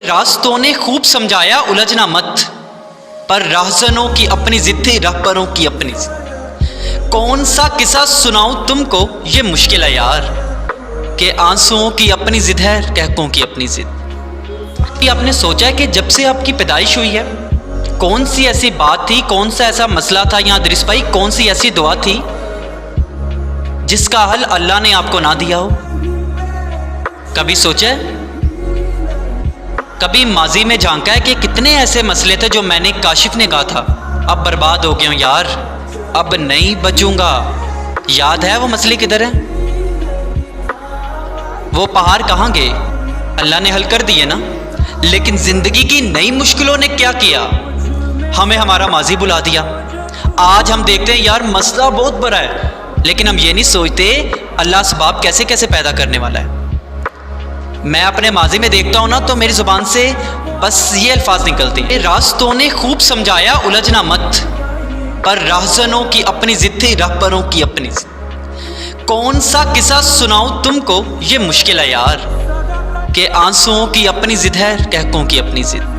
راستوں نے خوب سمجھایا الجھنا مت، پر راہزنوں کی اپنی ضد تھی، رہبروں کی اپنی ضد۔ کون سا قصہ سناؤں تم کو یہ مشکل ہے یار، کہ آنسوؤں کی اپنی ضد ہے، کہکوں کی اپنی ضد۔ آپ نے سوچا ہے کہ جب سے آپ کی پیدائش ہوئی ہے کون سی ایسی بات تھی، کون سا ایسا مسئلہ تھا یا درس بھائی کون سی ایسی دعا تھی جس کا حل اللہ نے آپ کو نہ دیا ہو؟ کبھی سوچا ہے؟ کبھی ماضی میں جھانکا ہے کہ کتنے ایسے مسئلے تھے جو میں نے کاشف نے کہا تھا اب برباد ہو گیا ہوں یار، اب نہیں بچوں گا؟ یاد ہے وہ مسئلے کدھر ہیں؟ وہ پہاڑ کہاں گئے؟ اللہ نے حل کر دیے نا۔ لیکن زندگی کی نئی مشکلوں نے کیا کیا؟ ہمیں ہمارا ماضی بلا دیا۔ آج ہم دیکھتے ہیں یار مسئلہ بہت بڑا ہے، لیکن ہم یہ نہیں سوچتے اللہ اسباب کیسے کیسے پیدا کرنے والا ہے۔ میں اپنے ماضی میں دیکھتا ہوں نا تو میری زبان سے بس یہ الفاظ نکلتے ہیں، راستوں نے خوب سمجھایا الجھنا مت، پر راہزنوں کی اپنی ضد تھی، رہبروں کی اپنی ضد۔ کون سا قصہ سناؤں تم کو یہ مشکل ہے یار، کہ آنسوؤں کی اپنی ضد ہے، کہکوں کی اپنی ضد۔